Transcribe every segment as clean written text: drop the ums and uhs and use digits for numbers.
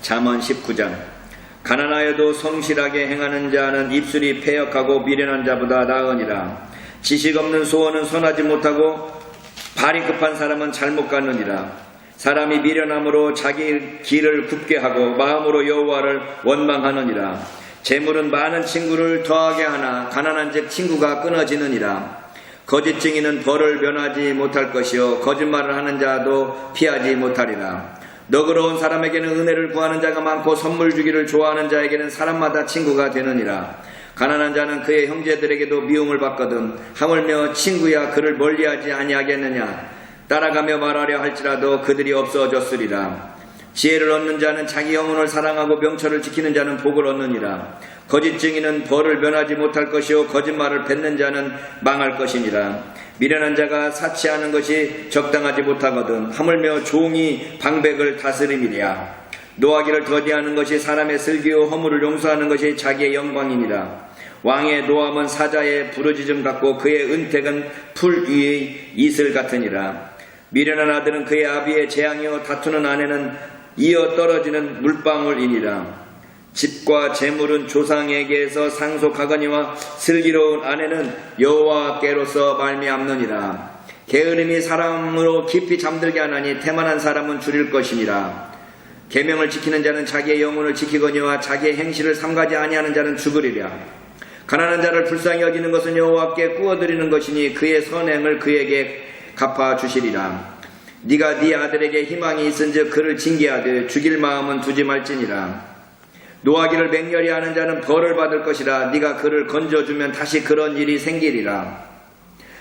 잠언 19장. 가난하여도 성실하게 행하는 자는 입술이 패역하고 미련한 자보다 나으니라. 지식 없는 소원은 선하지 못하고 발이 급한 사람은 잘못 가느니라. 사람이 미련함으로 자기 길을 굽게 하고 마음으로 여호와를 원망하느니라. 재물은 많은 친구를 더하게 하나 가난한 즉 친구가 끊어지느니라. 거짓 증인은 벌을 면하지 못할 것이요 거짓말을 하는 자도 피하지 못하리라. 너그러운 사람에게는 은혜를 구하는 자가 많고 선물 주기를 좋아하는 자에게는 사람마다 친구가 되느니라. 가난한 자는 그의 형제들에게도 미움을 받거든 하물며 친구야 그를 멀리하지 아니하겠느냐. 따라가며 말하려 할지라도 그들이 없어졌으리라. 지혜를 얻는 자는 자기 영혼을 사랑하고 명철을 지키는 자는 복을 얻느니라. 거짓 증인은 벌을 면하지 못할 것이요 거짓말을 뱉는 자는 망할 것이니라. 미련한 자가 사치하는 것이 적당하지 못하거든 하물며 종이 방백을 다스림이랴. 노하기를 더디하는 것이 사람의 슬기요 허물을 용서하는 것이 자기의 영광이니라. 왕의 노함은 사자의 부르짖음 같고 그의 은택은 풀 위의 이슬 같으니라. 미련한 아들은 그의 아비의 재앙이요 다투는 아내는 이어 떨어지는 물방울이니라. 집과 재물은 조상에게서 상속하거니와 슬기로운 아내는 여호와께로서 말미암느니라. 게으름이 사람으로 깊이 잠들게 하나니 태만한 사람은 줄일 것이니라. 계명을 지키는 자는 자기의 영혼을 지키거니와 자기의 행실을 삼가지 아니하는 자는 죽으리라. 가난한 자를 불쌍히 여기는 것은 여호와께 꾸어드리는 것이니 그의 선행을 그에게 갚아주시리라. 네가 네 아들에게 희망이 있은즉 그를 징계하되 죽일 마음은 두지 말지니라. 노하기를 맹렬히 하는 자는 벌을 받을 것이라. 네가 그를 건져주면 다시 그런 일이 생기리라.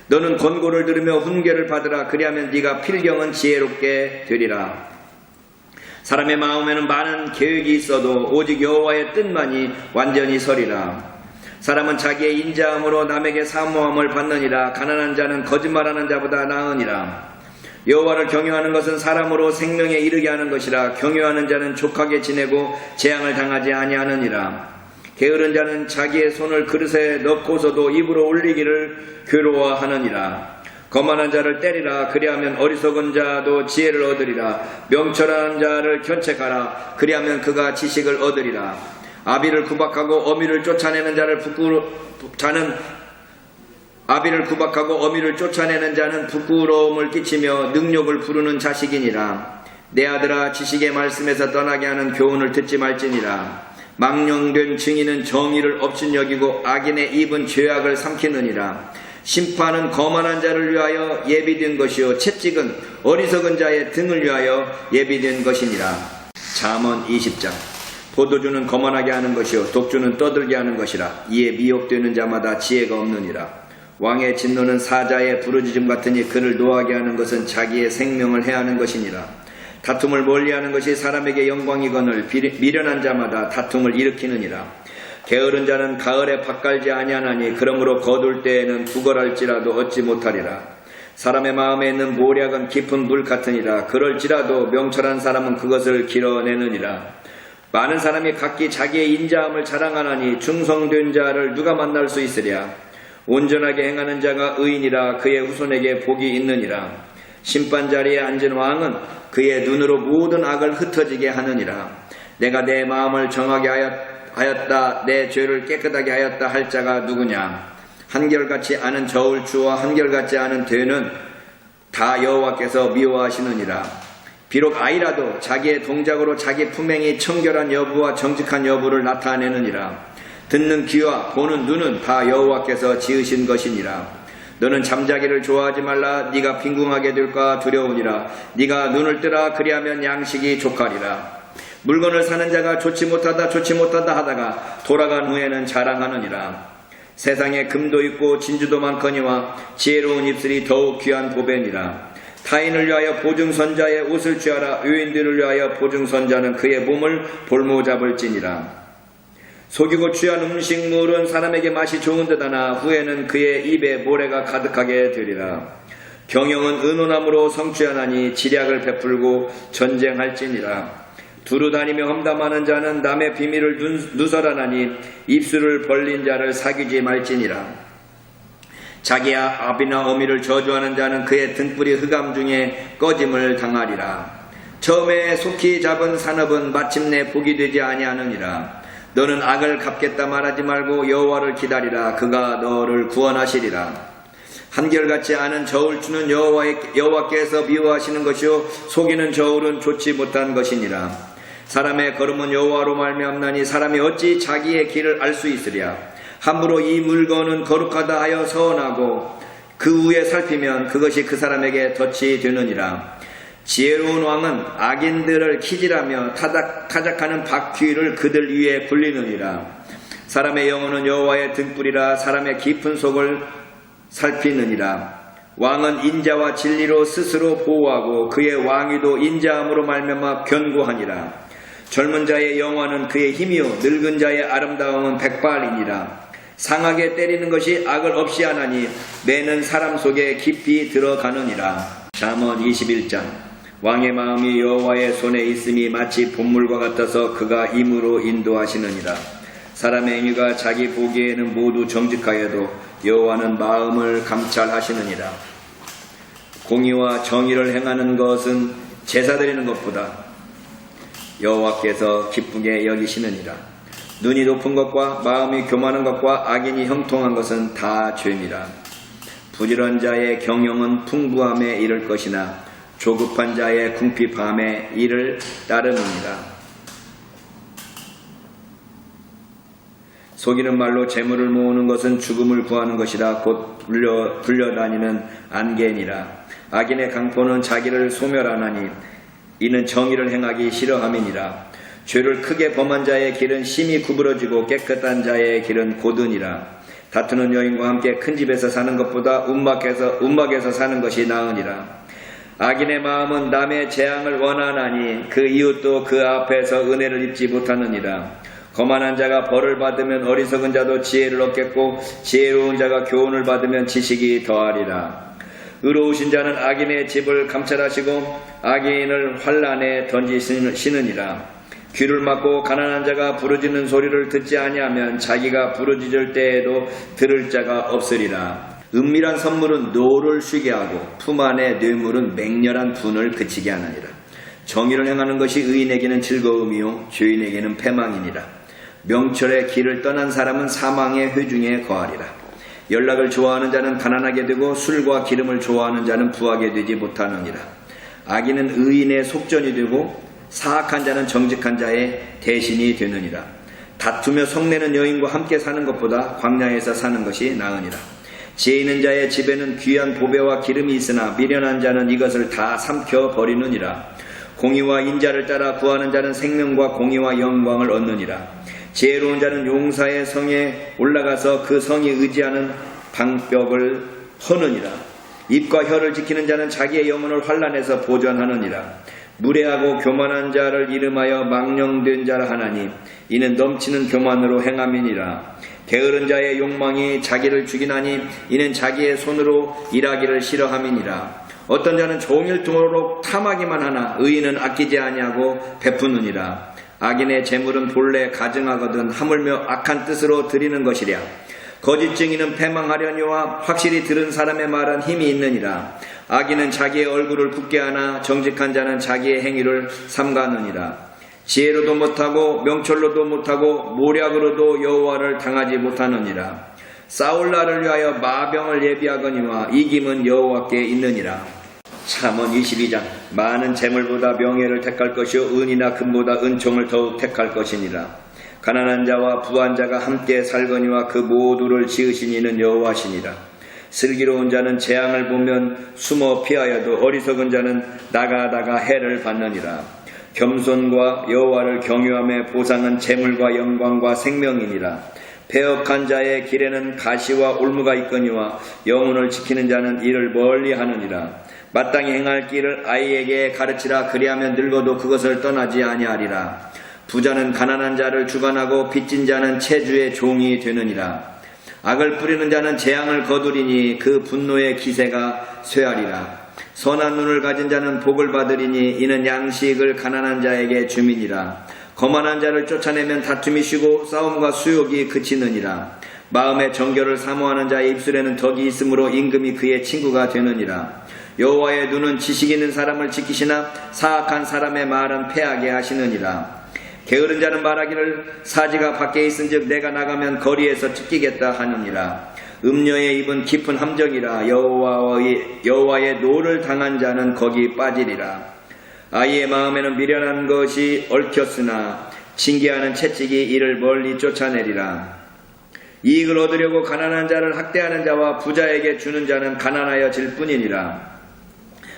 너는 권고를 들으며 훈계를 받으라. 그리하면 네가 필경은 지혜롭게 되리라. 사람의 마음에는 많은 계획이 있어도 오직 여호와의 뜻만이 완전히 서리라. 사람은 자기의 인자함으로 남에게 사모함을 받느니라. 가난한 자는 거짓말하는 자보다 나으니라. 여호와를 경외하는 것은 사람으로 생명에 이르게 하는 것이라. 경외하는 자는 족하게 지내고 재앙을 당하지 아니하느니라. 게으른 자는 자기의 손을 그릇에 넣고서도 입으로 올리기를 괴로워하느니라. 거만한 자를 때리라. 그리하면 어리석은 자도 지혜를 얻으리라. 명철한 자를 견책하라. 그리하면 그가 지식을 얻으리라. 아비를 구박하고 어미를 쫓아내는 자는 부끄러움을 끼치며 능욕을 부르는 자식이니라. 내 아들아 지식의 말씀에서 떠나게 하는 교훈을 듣지 말지니라. 망령된 증인은 정의를 업신여기고 악인의 입은 죄악을 삼키느니라. 심판은 거만한 자를 위하여 예비된 것이요 채찍은 어리석은 자의 등을 위하여 예비된 것이니라. 잠언 20장. 포도주는 거만하게 하는 것이요 독주는 떠들게 하는 것이라. 이에 미혹되는 자마다 지혜가 없느니라. 왕의 진노는 사자의 부르짖음 같으니 그를 노하게 하는 것은 자기의 생명을 해하는 것이니라. 다툼을 멀리하는 것이 사람에게 영광이거늘 미련한 자마다 다툼을 일으키느니라. 게으른 자는 가을에 밭갈지 아니하나니 그러므로 거둘 때에는 구걸할지라도 얻지 못하리라. 사람의 마음에 있는 모략은 깊은 물 같으니라. 그럴지라도 명철한 사람은 그것을 길어내느니라. 많은 사람이 각기 자기의 인자함을 자랑하나니 충성된 자를 누가 만날 수 있으랴. 온전하게 행하는 자가 의인이라. 그의 후손에게 복이 있느니라. 심판자리에 앉은 왕은 그의 눈으로 모든 악을 흩어지게 하느니라. 내가 내 마음을 정하게 하였다 내 죄를 깨끗하게 하였다 할 자가 누구냐. 한결같이 아는 저울추와 한결같이 아는 되는 다 여호와께서 미워하시느니라. 비록 아이라도 자기의 동작으로 자기 품행이 청결한 여부와 정직한 여부를 나타내느니라. 듣는 귀와 보는 눈은 다 여호와께서 지으신 것이니라. 너는 잠자기를 좋아하지 말라. 네가 빈궁하게 될까 두려우니라. 네가 눈을 뜨라. 그리하면 양식이 족하리라. 물건을 사는 자가 좋지 못하다 하다가 돌아간 후에는 자랑하느니라. 세상에 금도 있고 진주도 많거니와 지혜로운 입술이 더욱 귀한 보배니라. 타인을 위하여 보증선자의 옷을 취하라. 유인들을 위하여 보증선자는 그의 몸을 볼모잡을지니라. 속이고 취한 음식물은 사람에게 맛이 좋은 듯하나 후에는 그의 입에 모래가 가득하게 되리라. 경영은 의논함으로 성취하나니 지략을 베풀고 전쟁할지니라. 두루 다니며 험담하는 자는 남의 비밀을 누설하나니 입술을 벌린 자를 사귀지 말지니라. 자기 아비나 어미를 저주하는 자는 그의 등불이 흑암 중에 꺼짐을 당하리라. 처음에 속히 잡은 산업은 마침내 복이 되지 아니하느니라. 너는 악을 갚겠다 말하지 말고 여호와를 기다리라. 그가 너를 구원하시리라. 한결같이 않은 저울 주는 여호와께서 미워하시는 것이요 속이는 저울은 좋지 못한 것이니라. 사람의 걸음은 여호와로 말미암나니 사람이 어찌 자기의 길을 알 수 있으랴. 함부로 이 물건은 거룩하다 하여 서원하고 그 후에 살피면 그것이 그 사람에게 덫이 되느니라. 지혜로운 왕은 악인들을 키질하며 타작하는 바퀴를 그들 위에 굴리느니라. 사람의 영혼은 여호와의 등불이라. 사람의 깊은 속을 살피느니라. 왕은 인자와 진리로 스스로 보호하고 그의 왕위도 인자함으로 말미암아 견고하니라. 젊은 자의 영화는 그의 힘이요 늙은 자의 아름다움은 백발이니라. 상하게 때리는 것이 악을 없이 하나니 매는 사람 속에 깊이 들어가느니라. 잠언 21장. 왕의 마음이 여호와의 손에 있음이 마치 봇물과 같아서 그가 임으로 인도하시느니라. 사람의 행위가 자기 보기에는 모두 정직하여도 여호와는 마음을 감찰하시느니라. 공의와 정의를 행하는 것은 제사 드리는 것보다 여호와께서 기쁘게 여기시느니라. 눈이 높은 것과 마음이 교만한 것과 악인이 형통한 것은 다 죄니라. 부지런 자의 경영은 풍부함에 이를 것이나 조급한 자의 궁핍함에 이를 따르느니라. 속이는 말로 재물을 모으는 것은 죽음을 구하는 것이라. 곧 불려다니는 안개니라. 악인의 강포는 자기를 소멸하나니 이는 정의를 행하기 싫어함이니라. 죄를 크게 범한 자의 길은 심히 구부러지고 깨끗한 자의 길은 고드니라. 다투는 여인과 함께 큰 집에서 사는 것보다 움막에서 사는 것이 나으니라. 악인의 마음은 남의 재앙을 원하나니 그 이웃도 그 앞에서 은혜를 입지 못하느니라. 거만한 자가 벌을 받으면 어리석은 자도 지혜를 얻겠고 지혜로운 자가 교훈을 받으면 지식이 더하리라. 의로우신 자는 악인의 집을 감찰하시고 악인을 환난에 던지시느니라. 귀를 막고 가난한 자가 부르짖는 소리를 듣지 아니하면 자기가 부르짖을 때에도 들을 자가 없으리라. 은밀한 선물은 노를 쉬게 하고 품 안의 뇌물은 맹렬한 분을 그치게 하느니라. 정의를 행하는 것이 의인에게는 즐거움이요 죄인에게는 패망이니라. 명철의 길을 떠난 사람은 사망의 회중에 거하리라. 연락을 좋아하는 자는 가난하게 되고 술과 기름을 좋아하는 자는 부하게 되지 못하느니라. 악인은 의인의 속전이 되고 사악한 자는 정직한 자의 대신이 되느니라. 다투며 성내는 여인과 함께 사는 것보다 광야에서 사는 것이 나으니라. 지혜 있는 자의 집에는 귀한 보배와 기름이 있으나 미련한 자는 이것을 다 삼켜 버리느니라. 공의와 인자를 따라 구하는 자는 생명과 공의와 영광을 얻느니라. 지혜로운 자는 용사의 성에 올라가서 그 성이 의지하는 방벽을 허느니라. 입과 혀를 지키는 자는 자기의 영혼을 환난에서 보전하느니라. 무례하고 교만한 자를 이름하여 망령된 자라 하나니 이는 넘치는 교만으로 행함이니라. 게으른 자의 욕망이 자기를 죽이나니 이는 자기의 손으로 일하기를 싫어함이니라. 어떤 자는 종일토록 탐하기만 하나 의인은 아끼지 아니하고 베푸느니라. 악인의 재물은 본래 가증하거든 하물며 악한 뜻으로 드리는 것이랴. 거짓 증인은 패망하려니와 확실히 들은 사람의 말은 힘이 있느니라. 악인은 자기의 얼굴을 굳게 하나 정직한 자는 자기의 행위를 삼가느니라. 지혜로도 못하고 명철로도 못하고 모략으로도 여호와를 당하지 못하느니라. 싸울 날을 위하여 마병을 예비하거니와 이김은 여호와께 있느니라. 잠언 22장. 많은 재물보다 명예를 택할 것이요 은이나 금보다 은총을 더욱 택할 것이니라. 가난한 자와 부한 자가 함께 살거니와 그 모두를 지으신 이는 여호와시니라. 슬기로운 자는 재앙을 보면 숨어 피하여도 어리석은 자는 나가다가 해를 받느니라. 겸손과 여호와를 경유함의 보상은 재물과 영광과 생명이니라. 패역한 자의 길에는 가시와 올무가 있거니와 영혼을 지키는 자는 이를 멀리 하느니라. 마땅히 행할 길을 아이에게 가르치라. 그리하면 늙어도 그것을 떠나지 아니하리라. 부자는 가난한 자를 주관하고 빚진 자는 체주의 종이 되느니라. 악을 뿌리는 자는 재앙을 거두리니 그 분노의 기세가 쇠하리라. 선한 눈을 가진 자는 복을 받으리니 이는 양식을 가난한 자에게 주민이라. 거만한 자를 쫓아내면 다툼이 쉬고 싸움과 수욕이 그치느니라. 마음의 정결을 사모하는 자의 입술에는 덕이 있으므로 임금이 그의 친구가 되느니라. 여호와의 눈은 지식 있는 사람을 지키시나 사악한 사람의 말은 패하게 하시느니라. 게으른 자는 말하기를 사지가 밖에 있은즉 내가 나가면 거리에서 찢기겠다 하느니라. 음녀의 입은 깊은 함정이라. 여호와의 노를 당한 자는 거기 빠지리라. 아이의 마음에는 미련한 것이 얽혔으나 징계하는 채찍이 이를 멀리 쫓아내리라. 이익을 얻으려고 가난한 자를 학대하는 자와 부자에게 주는 자는 가난하여질 뿐이니라.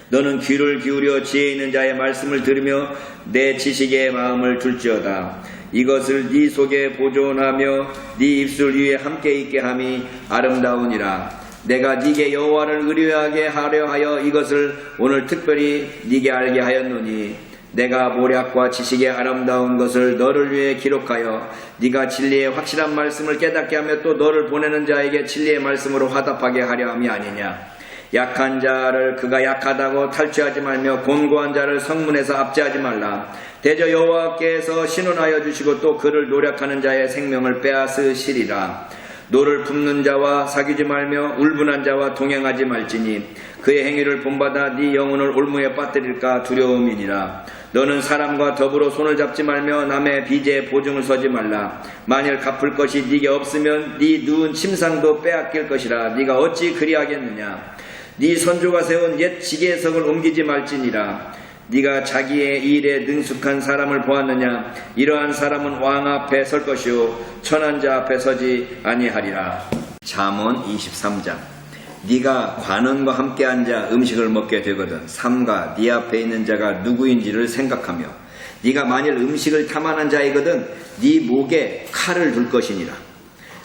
너는 귀를 기울여 지혜 있는 자의 말씀을 들으며 내 지식의 마음을 둘지어다. 이것을 네 속에 보존하며 네 입술 위에 함께 있게 함이 아름다우니라. 내가 네게 여호와를 의뢰하게 하려 하여 이것을 오늘 특별히 네게 알게 하였노니 내가 모략과 지식의 아름다운 것을 너를 위해 기록하여 네가 진리의 확실한 말씀을 깨닫게 하며 또 너를 보내는 자에게 진리의 말씀으로 화답하게 하려 함이 아니냐. 약한 자를 그가 약하다고 탈취하지 말며 곤고한 자를 성문에서 압제하지 말라. 대저 여호와께서 신원하여 주시고 또 그를 노력하는 자의 생명을 빼앗으시리라. 노를 품는 자와 사귀지 말며 울분한 자와 동행하지 말지니 그의 행위를 본받아 네 영혼을 올무에 빠뜨릴까 두려움이니라. 너는 사람과 더불어 손을 잡지 말며 남의 빚에 보증을 서지 말라. 만일 갚을 것이 네게 없으면 네 누운 침상도 빼앗길 것이라. 네가 어찌 그리하겠느냐. 네 선조가 세운 옛 지계석을 옮기지 말지니라. 네가 자기의 일에 능숙한 사람을 보았느냐. 이러한 사람은 왕 앞에 설 것이요 천한 자 앞에 서지 아니하리라. 잠언 23장. 네가 관원과 함께 앉아 음식을 먹게 되거든 삼가 네 앞에 있는 자가 누구인지를 생각하며 네가 만일 음식을 탐하는 자이거든 네 목에 칼을 둘 것이니라.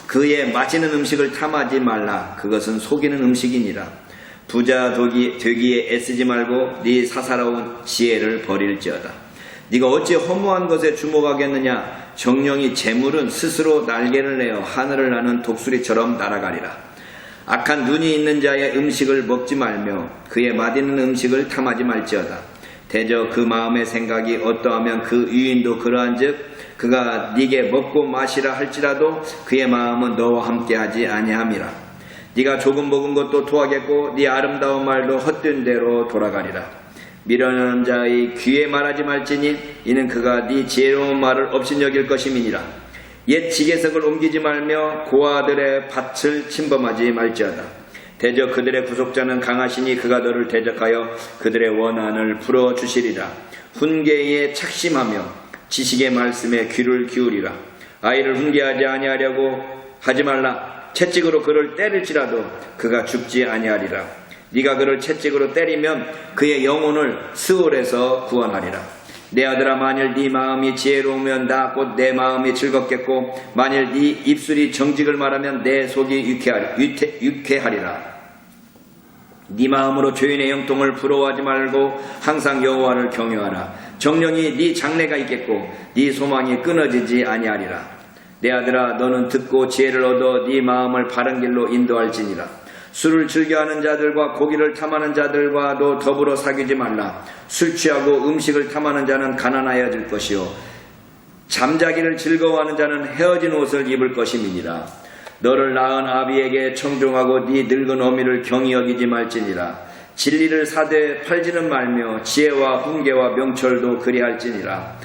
그의 맛있는 음식을 탐하지 말라. 그것은 속이는 음식이니라. 부자 되기에 애쓰지 말고 네 사사로운 지혜를 버릴지어다. 네가 어찌 허무한 것에 주목하겠느냐. 정령이 재물은 스스로 날개를 내어 하늘을 나는 독수리처럼 날아가리라. 악한 눈이 있는 자의 음식을 먹지 말며 그의 맛있는 음식을 탐하지 말지어다. 대저 그 마음의 생각이 어떠하면 그 유인도 그러한즉 그가 네게 먹고 마시라 할지라도 그의 마음은 너와 함께하지 아니함이라. 네가 조금 먹은 것도 토하겠고 네 아름다운 말도 헛된 대로 돌아가리라. 미련한 자의 귀에 말하지 말지니 이는 그가 네 지혜로운 말을 업신여길 것임이니라. 옛 지계석을 옮기지 말며 고아들의 밭을 침범하지 말지어다. 대저 그들의 구속자는 강하시니 그가 너를 대적하여 그들의 원한을 풀어주시리라. 훈계에 착심하며 지식의 말씀에 귀를 기울이라. 아이를 훈계하지 아니하려고 하지 말라. 채찍으로 그를 때릴지라도 그가 죽지 아니하리라. 네가 그를 채찍으로 때리면 그의 영혼을 스올에서 구원하리라. 내 아들아, 만일 네 마음이 지혜로우면 나 곧 내 마음이 즐겁겠고 만일 네 입술이 정직을 말하면 내 속이 유쾌하리라. 네 마음으로 죄인의 형통을 부러워하지 말고 항상 여호와를 경외하라. 정령이 네 장래가 있겠고 네 소망이 끊어지지 아니하리라. 내 아들아, 너는 듣고 지혜를 얻어 네 마음을 바른 길로 인도할지니라. 술을 즐겨하는 자들과 고기를 탐하는 자들과도 더불어 사귀지 말라. 술 취하고 음식을 탐하는 자는 가난하여질 것이요 잠자기를 즐거워하는 자는 헤어진 옷을 입을 것임이니라. 너를 낳은 아비에게 청종하고 네 늙은 어미를 경히 여기지 말지니라. 진리를 사되 팔지는 말며 지혜와 훈계와 명철도 그리할지니라.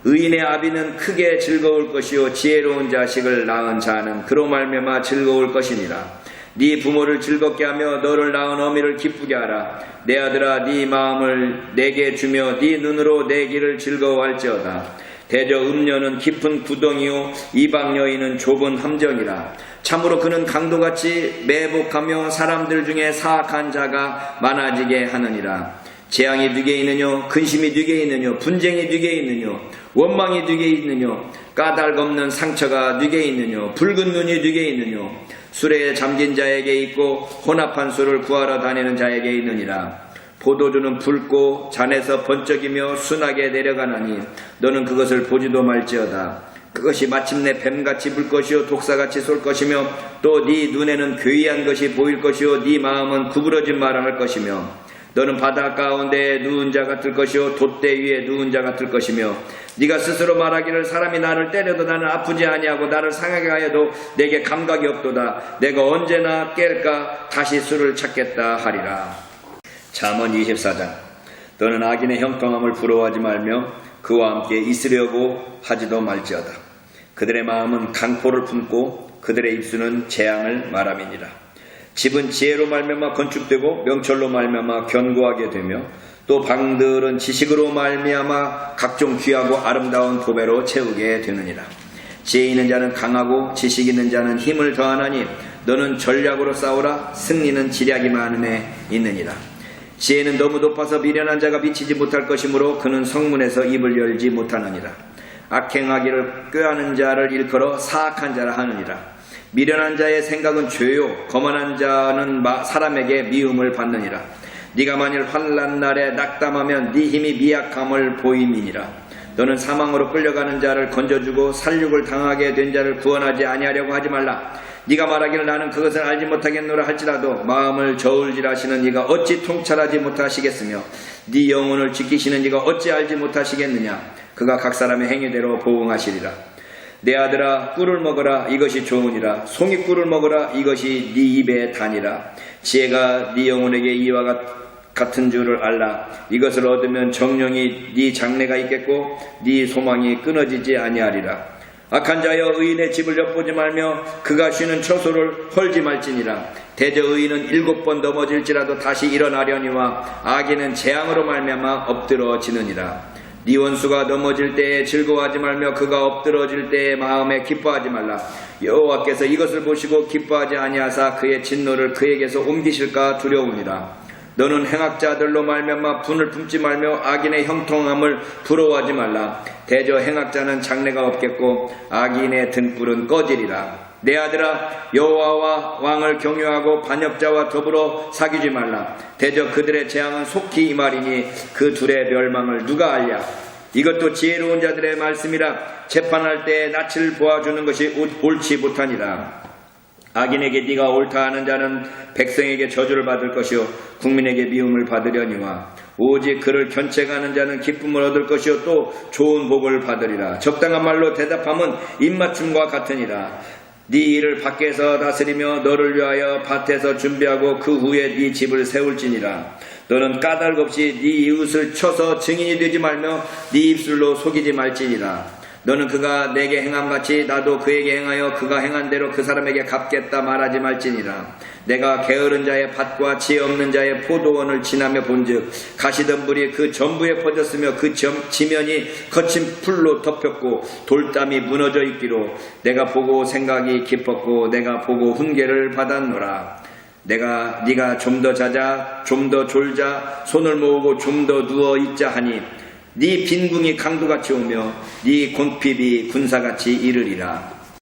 의인의 아비는 크게 즐거울 것이요 지혜로운 자식을 낳은 자는 그로 말미암아 즐거울 것이니라. 네 부모를 즐겁게 하며 너를 낳은 어미를 기쁘게 하라. 내 아들아, 네 마음을 내게 주며 네 눈으로 내 길을 즐거워할지어다. 대저 음녀는 깊은 구덩이요 이방 여인은 좁은 함정이라. 참으로 그는 강도같이 매복하며 사람들 중에 사악한 자가 많아지게 하느니라. 재앙이 네게 있느뇨, 근심이 네게 있느뇨, 분쟁이 네게 있느뇨, 원망이 네게 있느뇨, 까닭 없는 상처가 네게 있느뇨, 붉은 눈이 네게 있느뇨. 술에 잠긴 자에게 있고 혼합한 술을 구하러 다니는 자에게 있느니라. 포도주는 붉고 잔에서 번쩍이며 순하게 내려가나니 너는 그것을 보지도 말지어다. 그것이 마침내 뱀같이 불 것이요 독사같이 쏠 것이며 또 네 눈에는 괴이한 것이 보일 것이요 네 마음은 구부러진 말을 할 것이며 너는 바다 가운데에 누운 자 같을 것이요 돛대 위에 누운 자 같을 것이며 네가 스스로 말하기를 사람이 나를 때려도 나는 아프지 아니하고 나를 상하게 하여도 내게 감각이 없도다. 내가 언제나 깰까 다시 술을 찾겠다 하리라. 잠언 24장. 너는 악인의 형통함을 부러워하지 말며 그와 함께 있으려고 하지도 말지어다. 그들의 마음은 강포를 품고 그들의 입술은 재앙을 말함이니라. 집은 지혜로 말미암아 건축되고 명철로 말미암아 견고하게 되며 또 방들은 지식으로 말미암아 각종 귀하고 아름다운 도배로 채우게 되느니라. 지혜 있는 자는 강하고 지식 있는 자는 힘을 더하나니 너는 전략으로 싸우라. 승리는 지략이 많음에 있느니라. 지혜는 너무 높아서 미련한 자가 미치지 못할 것이므로 그는 성문에서 입을 열지 못하느니라. 악행하기를 꾀하는 자를 일컬어 사악한 자라 하느니라. 미련한 자의 생각은 죄요 거만한 자는 사람에게 미움을 받느니라. 네가 만일 환난 날에 낙담하면 네 힘이 미약함을 보임이니라. 너는 사망으로 끌려가는 자를 건져주고 살육을 당하게 된 자를 구원하지 아니하려고 하지 말라. 네가 말하기를 나는 그것을 알지 못하겠노라 할지라도 마음을 저울질하시는 네가 어찌 통찰하지 못하시겠으며 네 영혼을 지키시는 네가 어찌 알지 못하시겠느냐. 그가 각 사람의 행위대로 보응하시리라. 내 아들아 꿀을 먹어라. 이것이 좋으니라. 송이꿀을 먹어라. 이것이 네 입에 다니라. 지혜가 네 영혼에게 이와 같은 줄을 알라. 이것을 얻으면 정령이 네 장래가 있겠고 네 소망이 끊어지지 아니하리라. 악한 자여 의인의 집을 엿보지 말며 그가 쉬는 처소를 헐지 말지니라. 대저 의인은 7번 넘어질지라도 다시 일어나려니와 악인은 재앙으로 말미암아 엎드러지느니라. 네 원수가 넘어질 때에 즐거워하지 말며 그가 엎드러질 때에 마음에 기뻐하지 말라. 여호와께서 이것을 보시고 기뻐하지 아니하사 그의 진노를 그에게서 옮기실까 두려우니라. 너는 행악자들로 말미암아 분을 품지 말며 악인의 형통함을 부러워하지 말라. 대저 행악자는 장래가 없겠고 악인의 등불은 꺼지리라. 내 아들아 여호와와 왕을 경유하고 반역자와 더불어 사귀지 말라. 대저 그들의 재앙은 속히 임하리니 그 둘의 멸망을 누가 알랴. 이것도 지혜로운 자들의 말씀이라. 재판할 때에 낯을 보아주는 것이 옳지 못하니라. 악인에게 네가 옳다 하는 자는 백성에게 저주를 받을 것이요 국민에게 미움을 받으려니와 오직 그를 견책하는 자는 기쁨을 얻을 것이요 또 좋은 복을 받으리라. 적당한 말로 대답함은 입맞춤과 같으니라. 네 일을 밖에서 다스리며 너를 위하여 밭에서 준비하고 그 후에 네 집을 세울지니라. 너는 까닭 없이 네 이웃을 쳐서 증인이 되지 말며 네 입술로 속이지 말지니라. 너는 그가 내게 행함같이 나도 그에게 행하여 그가 행한 대로 그 사람에게 갚겠다 말하지 말지니라. 내가 게으른 자의 밭과 지혜 없는 자의 포도원을 지나며 본즉 가시덤불이 그 전부에 퍼졌으며 그 지면이 거친 풀로 덮였고 돌담이 무너져 있기로 내가 보고 생각이 깊었고 내가 보고 훈계를 받았노라. 네가 좀 더 자자 좀 더 졸자 손을 모으고 좀 더 누워 있자 하니 네 빈궁이 강도같이 오며 네 곤핍이 군사같이 이르리라.